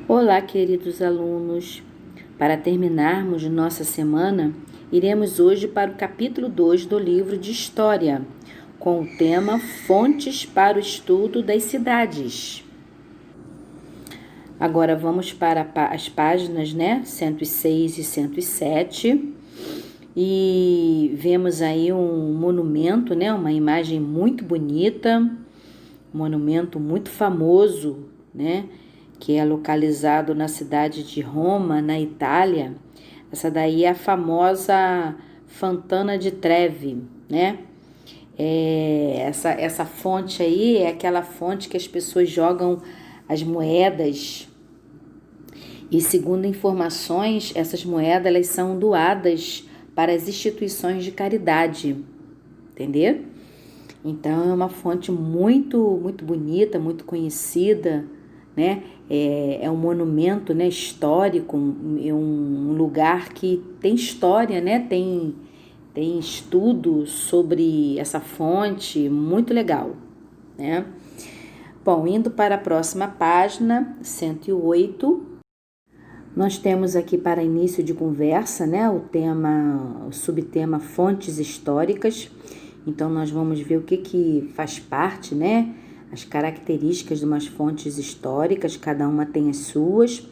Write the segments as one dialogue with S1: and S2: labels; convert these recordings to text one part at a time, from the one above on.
S1: Olá, queridos alunos! Para terminarmos nossa semana, iremos hoje para o capítulo 2 do livro de História, com o tema Fontes para o Estudo das Cidades. Agora vamos para as páginas 106 e 107 e vemos aí um monumento, uma imagem muito bonita, um monumento muito famoso, que é localizado na cidade de Roma, na Itália. Essa daí é a famosa Fontana di Trevi, Essa fonte aí é aquela fonte que as pessoas jogam as moedas e, segundo informações, essas moedas elas são doadas para as instituições de caridade, entendeu? Então é uma fonte muito, muito bonita, muito conhecida, É um monumento, histórico, é um lugar que tem história, tem estudo sobre essa fonte, muito legal, Bom, indo para a próxima página, 108, nós temos aqui para início de conversa, o subtema fontes históricas. Então nós vamos ver o que faz parte, as características de umas fontes históricas, cada uma tem as suas.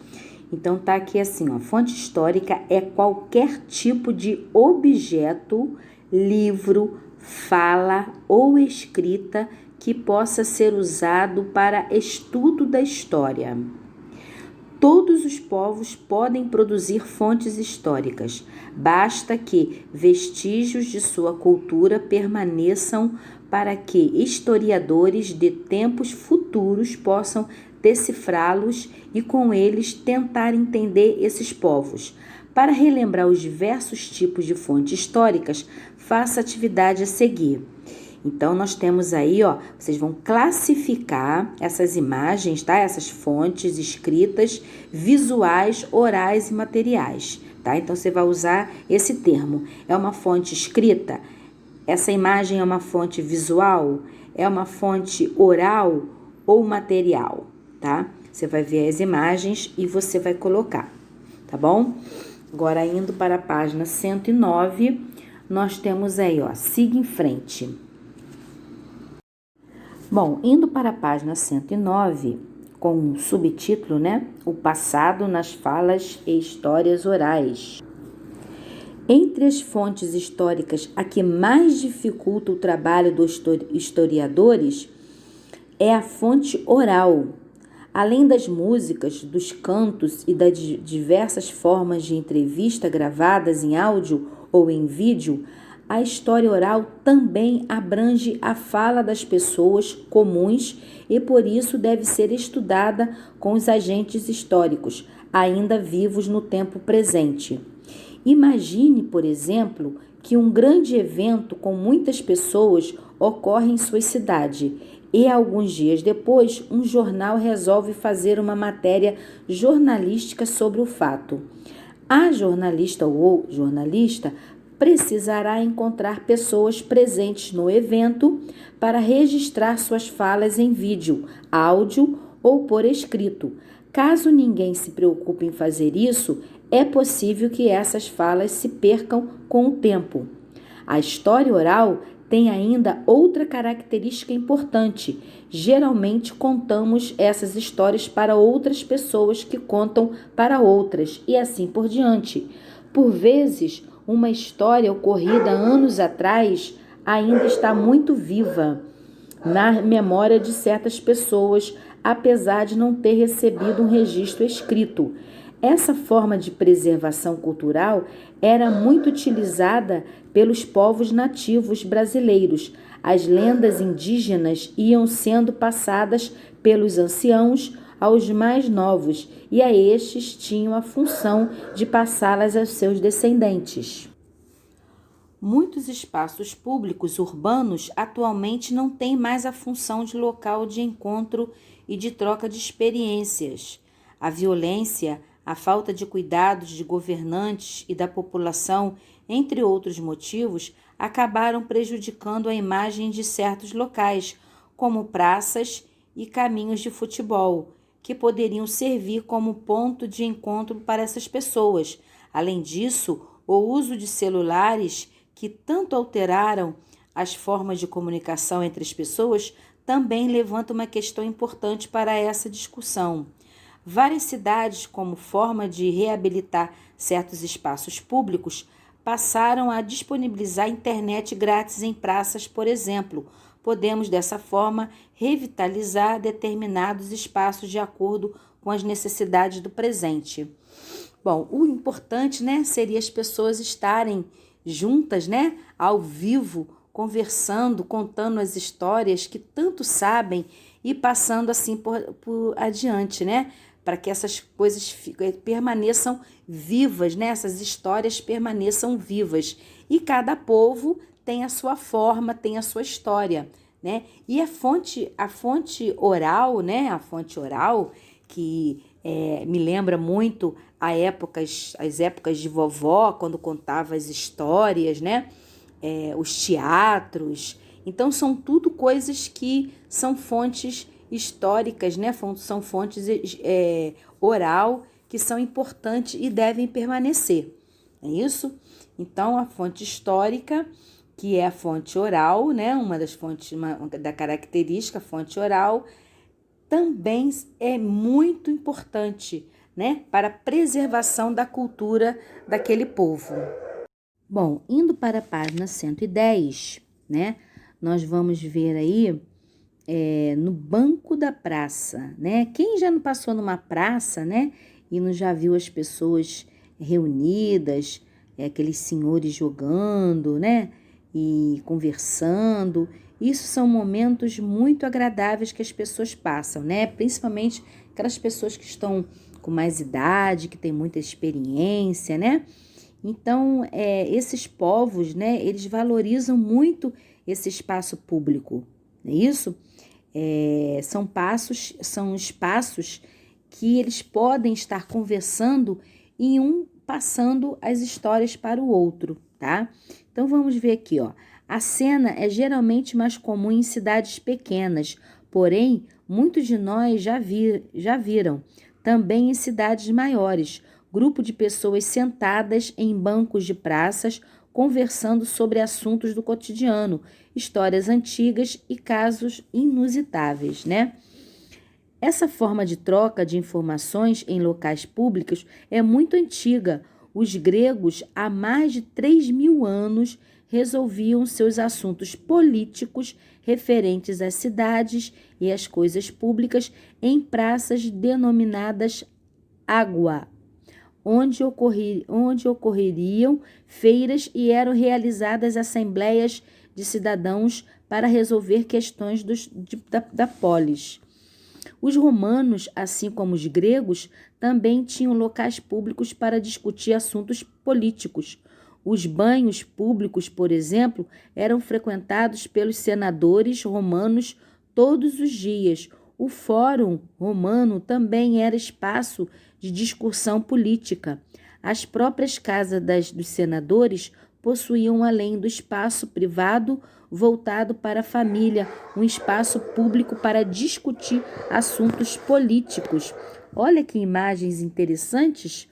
S1: Então tá aqui assim, fonte histórica é qualquer tipo de objeto, livro, fala ou escrita que possa ser usado para estudo da história. Todos os povos podem produzir fontes históricas, basta que vestígios de sua cultura permaneçam para que historiadores de tempos futuros possam decifrá-los e com eles tentar entender esses povos. Para relembrar os diversos tipos de fontes históricas, faça a atividade a seguir. Então, nós temos aí, vocês vão classificar essas imagens, essas fontes escritas, visuais, orais e materiais, Então, você vai usar esse termo. É uma fonte escrita? Essa imagem é uma fonte visual? É uma fonte oral ou material, Você vai ver as imagens e você vai colocar, tá bom? Agora, indo para a página 109, nós temos aí, siga em frente. Bom, indo para a página 109, com um subtítulo, O passado nas falas e histórias orais. Entre as fontes históricas, a que mais dificulta o trabalho dos historiadores é a fonte oral. Além das músicas, dos cantos e das diversas formas de entrevista gravadas em áudio ou em vídeo, a história oral também abrange a fala das pessoas comuns e, por isso, deve ser estudada com os agentes históricos, ainda vivos no tempo presente. Imagine, por exemplo, que um grande evento com muitas pessoas ocorre em sua cidade e, alguns dias depois, um jornal resolve fazer uma matéria jornalística sobre o fato. A jornalista ou jornalista precisará encontrar pessoas presentes no evento para registrar suas falas em vídeo, áudio ou por escrito. Caso ninguém se preocupe em fazer isso, é possível que essas falas se percam com o tempo. A história oral tem ainda outra característica importante. Geralmente contamos essas histórias para outras pessoas que contam para outras e assim por diante. Por vezes, uma história ocorrida anos atrás ainda está muito viva na memória de certas pessoas, apesar de não ter recebido um registro escrito. Essa forma de preservação cultural era muito utilizada pelos povos nativos brasileiros. As lendas indígenas iam sendo passadas pelos anciãos aos mais novos, e a estes tinham a função de passá-las aos seus descendentes. Muitos espaços públicos urbanos atualmente não têm mais a função de local de encontro e de troca de experiências. A violência, a falta de cuidados de governantes e da população, entre outros motivos, acabaram prejudicando a imagem de certos locais, como praças e caminhos de futebol, que poderiam servir como ponto de encontro para essas pessoas. Além disso, o uso de celulares, que tanto alteraram as formas de comunicação entre as pessoas, também levanta uma questão importante para essa discussão. Várias cidades, como forma de reabilitar certos espaços públicos, passaram a disponibilizar internet grátis em praças, por exemplo. Podemos, dessa forma, revitalizar determinados espaços de acordo com as necessidades do presente. Bom, o importante, né, seria as pessoas estarem juntas, né, ao vivo, conversando, contando as histórias que tanto sabem e passando assim por adiante, né, para que essas coisas permaneçam vivas, né, essas histórias permaneçam vivas. E cada povo tem a sua forma, tem a sua história, né? E a fonte oral, né, a fonte oral, que me lembra muito as épocas de vovó, quando contava as histórias, né? Os teatros. Então, são tudo coisas que são fontes históricas, né? São fontes oral que são importantes e devem permanecer. É isso? Então, a fonte histórica, que é a fonte oral, né? Uma das fontes, da característica, a fonte oral, também é muito importante, né, para a preservação da cultura daquele povo. Bom, indo para a página 110, né, nós vamos ver aí no banco da praça, né? Quem já não passou numa praça, né, e não já viu as pessoas reunidas, aqueles senhores jogando, né, e conversando. Isso são momentos muito agradáveis que as pessoas passam, né? Principalmente aquelas pessoas que estão com mais idade, que têm muita experiência, né? Então, esses povos, né, eles valorizam muito esse espaço público, não é isso? São espaços que eles podem estar conversando e um passando as histórias para o outro, tá? Então, vamos ver aqui, ó. A cena é geralmente mais comum em cidades pequenas, porém, muitos de nós já viram. Também em cidades maiores, grupo de pessoas sentadas em bancos de praças, conversando sobre assuntos do cotidiano, histórias antigas e casos inusitáveis, né? Essa forma de troca de informações em locais públicos é muito antiga. Os gregos, há mais de 3.000 anos, resolviam seus assuntos políticos referentes às cidades e às coisas públicas em praças denominadas água, onde ocorreriam feiras e eram realizadas assembleias de cidadãos para resolver questões da polis. Os romanos, assim como os gregos, também tinham locais públicos para discutir assuntos políticos. Os banhos públicos, por exemplo, eram frequentados pelos senadores romanos todos os dias. O Fórum Romano também era espaço de discussão política. As próprias casas dos senadores possuíam, além do espaço privado voltado para a família, um espaço público para discutir assuntos políticos. Olha que imagens interessantes.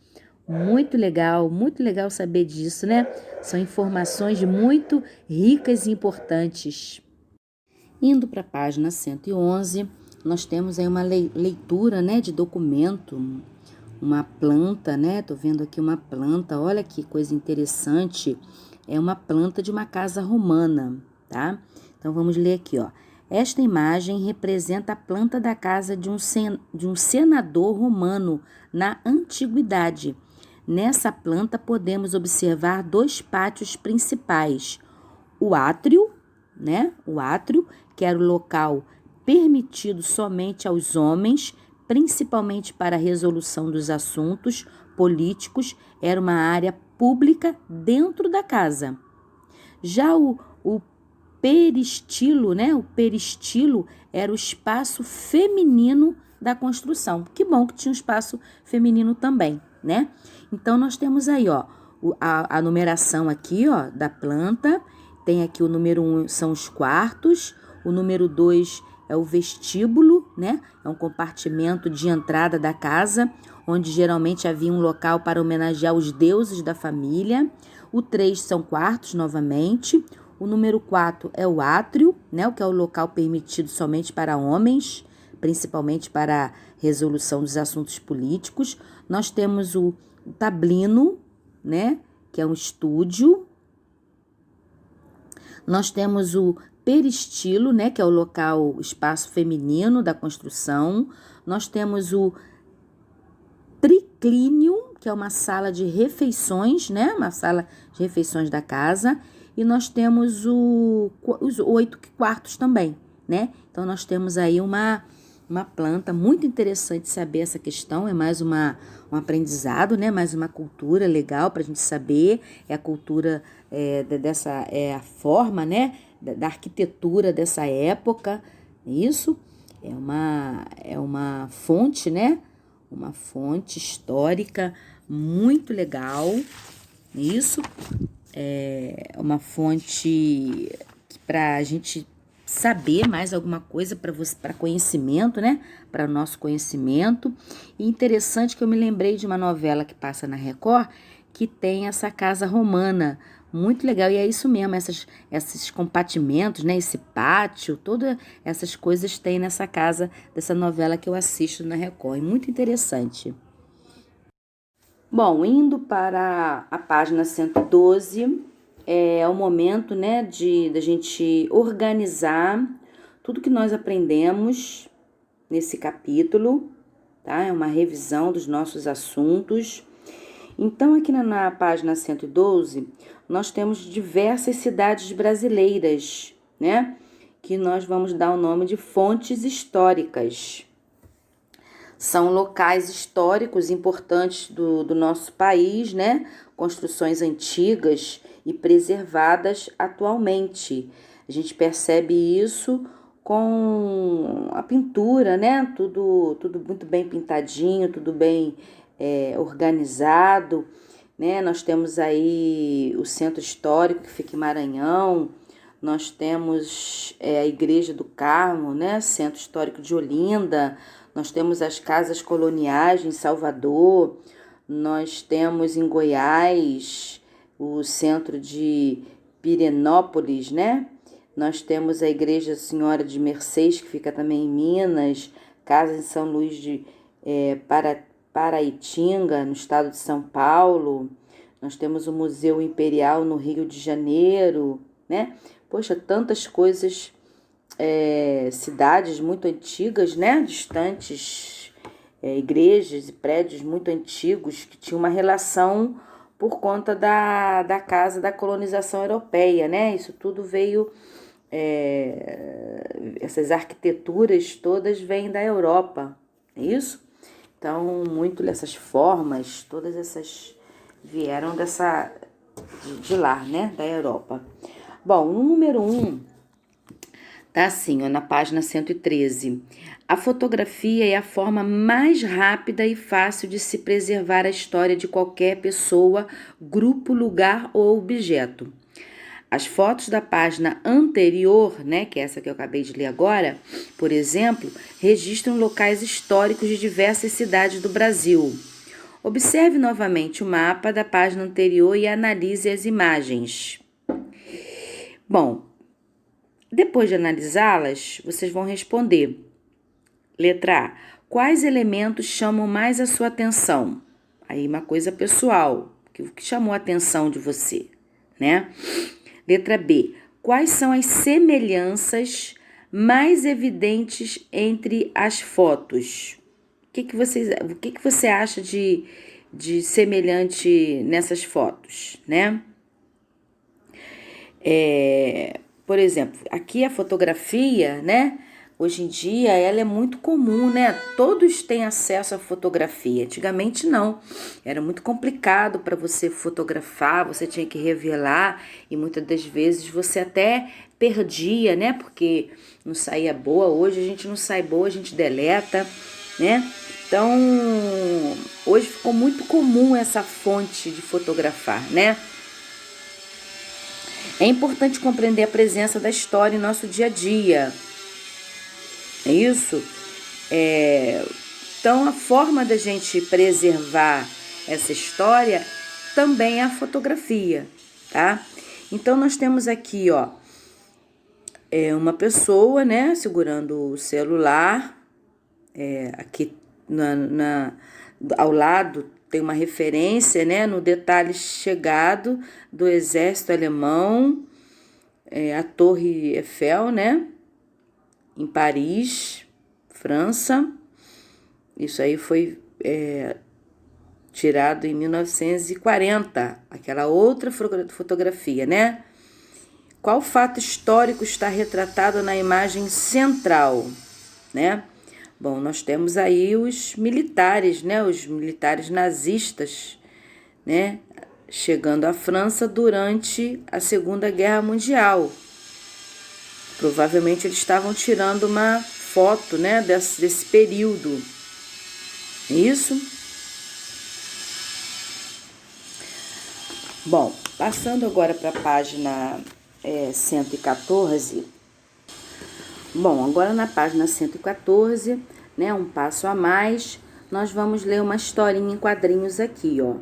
S1: Muito legal saber disso, né? São informações muito ricas e importantes. Indo para a página 111, nós temos aí uma leitura, né, de documento, uma planta, né? Tô vendo aqui uma planta, olha que coisa interessante. É uma planta de uma casa romana, tá? Então vamos ler aqui, ó. Esta imagem representa a planta da casa de um senador romano na antiguidade. Nessa planta podemos observar dois pátios principais. O átrio, né? O átrio, que era o local permitido somente aos homens, principalmente para a resolução dos assuntos políticos, era uma área pública dentro da casa. Já o peristilo, né? O peristilo era o espaço feminino da construção. Que bom que tinha um espaço feminino também, né? Então, nós temos aí, ó, a numeração aqui, ó, da planta. Tem aqui o número 1 são os quartos, o número 2 é o vestíbulo, né? É um compartimento de entrada da casa, onde geralmente havia um local para homenagear os deuses da família. O 3 são quartos, novamente. O número 4 é o átrio, né? O que é o local permitido somente para homens, principalmente para a resolução dos assuntos políticos. Nós temos o tablino, né? Que é um estúdio. Nós temos o peristilo, né? Que é o local, o espaço feminino da construção. Nós temos o triclínio, que é uma sala de refeições, né? Uma sala de refeições da casa. E nós temos os 8 quartos também, né? Então, nós temos aí uma planta muito interessante saber essa questão. É mais um aprendizado, né? Mais uma cultura legal para a gente saber. É a cultura a forma, né? Da arquitetura dessa época. Isso é uma fonte, né? Uma fonte histórica muito legal. Isso é uma fonte para a gente saber mais alguma coisa para conhecimento, né? Para o nosso conhecimento. E interessante que eu me lembrei de uma novela que passa na Record que tem essa casa romana. Muito legal, e é isso mesmo, esses compartimentos, né? Esse pátio, todas essas coisas tem nessa casa dessa novela que eu assisto na Record. É muito interessante. Bom, indo para a página 112, é o momento, né, da gente organizar tudo que nós aprendemos nesse capítulo, tá? É uma revisão dos nossos assuntos. Então, aqui na página 112, nós temos diversas cidades brasileiras, né? Que nós vamos dar o nome de fontes históricas. São locais históricos importantes do nosso país, né? Construções antigas e preservadas atualmente. A gente percebe isso com a pintura, né? Tudo muito bem pintadinho, tudo bem organizado, né? Nós temos aí o Centro Histórico, que fica em Maranhão. Nós temos a Igreja do Carmo, né? Centro Histórico de Olinda. Nós temos as casas coloniais em Salvador. Nós temos em Goiás o centro de Pirenópolis, né? Nós temos a Igreja Senhora de Mercês, que fica também em Minas. Casa em São Luís de Paraitinga, no estado de São Paulo. Nós temos o Museu Imperial no Rio de Janeiro, né? Poxa, tantas coisas, cidades muito antigas, né? Distantes, igrejas e prédios muito antigos que tinham uma relação por conta da casa da colonização europeia, né? Isso tudo veio, essas arquiteturas todas vêm da Europa, é isso? Então, muito dessas formas, todas essas vieram de lá, né? Da Europa. Bom, no número 1, tá assim, ó, na página 113. A fotografia é a forma mais rápida e fácil de se preservar a história de qualquer pessoa, grupo, lugar ou objeto. As fotos da página anterior, né, que é essa que eu acabei de ler agora, por exemplo, registram locais históricos de diversas cidades do Brasil. Observe novamente o mapa da página anterior e analise as imagens. Bom, depois de analisá-las, vocês vão responder. Letra A. Quais elementos chamam mais a sua atenção? Aí uma coisa pessoal, o que chamou a atenção de você, né? Letra B. Quais são as semelhanças mais evidentes entre as fotos? O que você acha de semelhante nessas fotos, né? Por exemplo, aqui a fotografia, né? Hoje em dia ela é muito comum, né? Todos têm acesso à fotografia. Antigamente não. Era muito complicado para você fotografar, você tinha que revelar e muitas das vezes você até perdia, né? Porque não saía boa. Hoje a gente não sai boa, a gente deleta, né? Então, hoje ficou muito comum essa fonte de fotografar, né? É importante compreender a presença da história em nosso dia a dia. É isso? Então, a forma da gente preservar essa história também é a fotografia, tá? Então, nós temos aqui, ó, uma pessoa, né, segurando o celular. Aqui ao lado tem uma referência, né, no detalhe chegado do exército alemão, a Torre Eiffel, né, em Paris, França. Isso aí foi tirado em 1940, aquela outra fotografia, né? Qual fato histórico está retratado na imagem central, né? Bom, nós temos aí os militares, né? Os militares nazistas, né? Chegando à França durante a Segunda Guerra Mundial. Provavelmente eles estavam tirando uma foto, né? Desse período. Isso? Bom, passando agora para a página 114. Bom, agora na página 114, né, um passo a mais, nós vamos ler uma historinha em quadrinhos aqui, ó.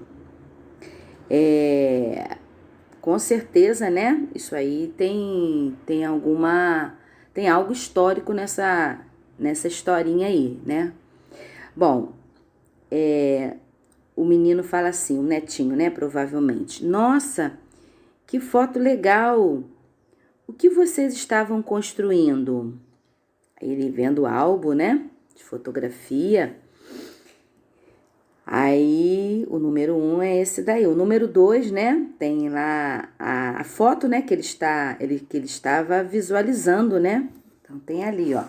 S1: Com certeza, né, isso aí tem algo histórico nessa historinha aí, né. Bom, o menino fala assim, o netinho, né, provavelmente. Nossa, que foto legal! O que vocês estavam construindo? Ele vendo o álbum, né, de fotografia. Aí, o número 1 é esse daí. O número 2, né, tem lá a foto, né, que ele estava visualizando, né. Então, tem ali, ó.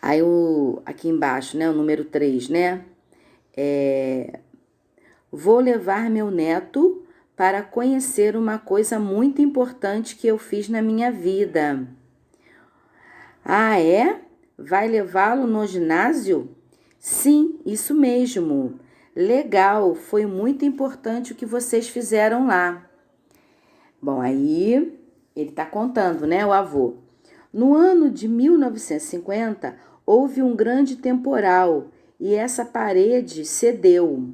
S1: Aí, aqui embaixo, né, o número 3, né, vou levar meu neto para conhecer uma coisa muito importante que eu fiz na minha vida. Ah, é? Vai levá-lo no ginásio? Sim, isso mesmo. Legal, foi muito importante o que vocês fizeram lá. Bom, aí ele está contando, né, o avô. No ano de 1950, houve um grande temporal e essa parede cedeu.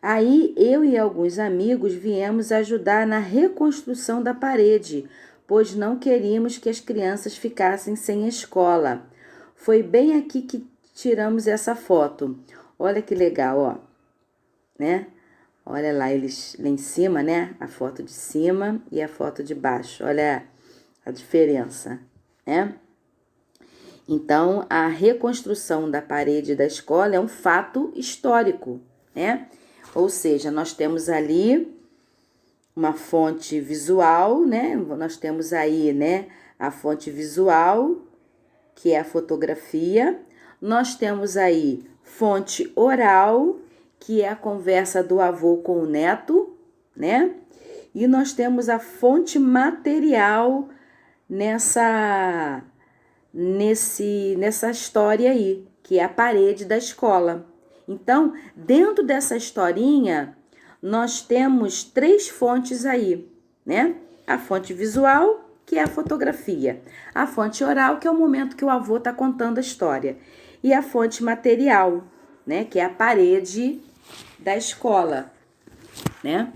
S1: Aí eu e alguns amigos viemos ajudar na reconstrução da parede, pois não queríamos que as crianças ficassem sem escola. Foi bem aqui que tiramos essa foto. Olha que legal, ó, né? Olha lá eles lá em cima, né? A foto de cima e a foto de baixo. Olha a diferença, né? Então, a reconstrução da parede da escola é um fato histórico, né? Ou seja, nós temos ali uma fonte visual, né? Nós temos aí, né, a fonte visual, que é a fotografia. Nós temos aí fonte oral, que é a conversa do avô com o neto, né? E nós temos a fonte material nessa história aí, que é a parede da escola. Então, dentro dessa historinha, nós temos 3 fontes aí, né? A fonte visual, que é a fotografia. A fonte oral, que é o momento que o avô está contando a história. E a fonte material, né? Que é a parede da escola, né?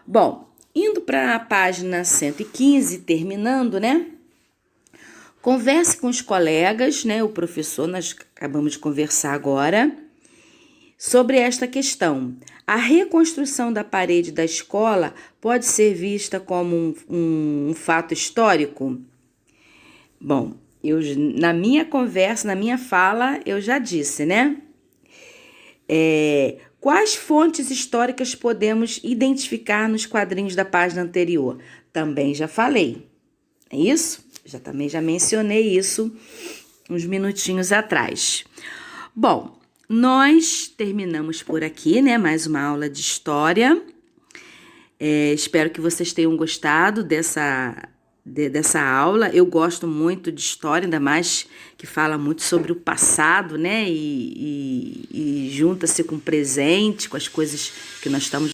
S1: Bom, indo para a página 115, terminando, né? Converse com os colegas, né? O professor, nós acabamos de conversar agora, sobre esta questão. A reconstrução da parede da escola pode ser vista como um fato histórico? Bom, na minha conversa, na minha fala, eu já disse, né? Quais fontes históricas podemos identificar nos quadrinhos da página anterior? Também já falei, é isso? Também já mencionei isso uns minutinhos atrás. Bom, nós terminamos por aqui, né? Mais uma aula de história. Espero que vocês tenham gostado dessa aula. Eu gosto muito de história, ainda mais que fala muito sobre o passado, né? E junta-se com o presente, com as coisas que nós estamos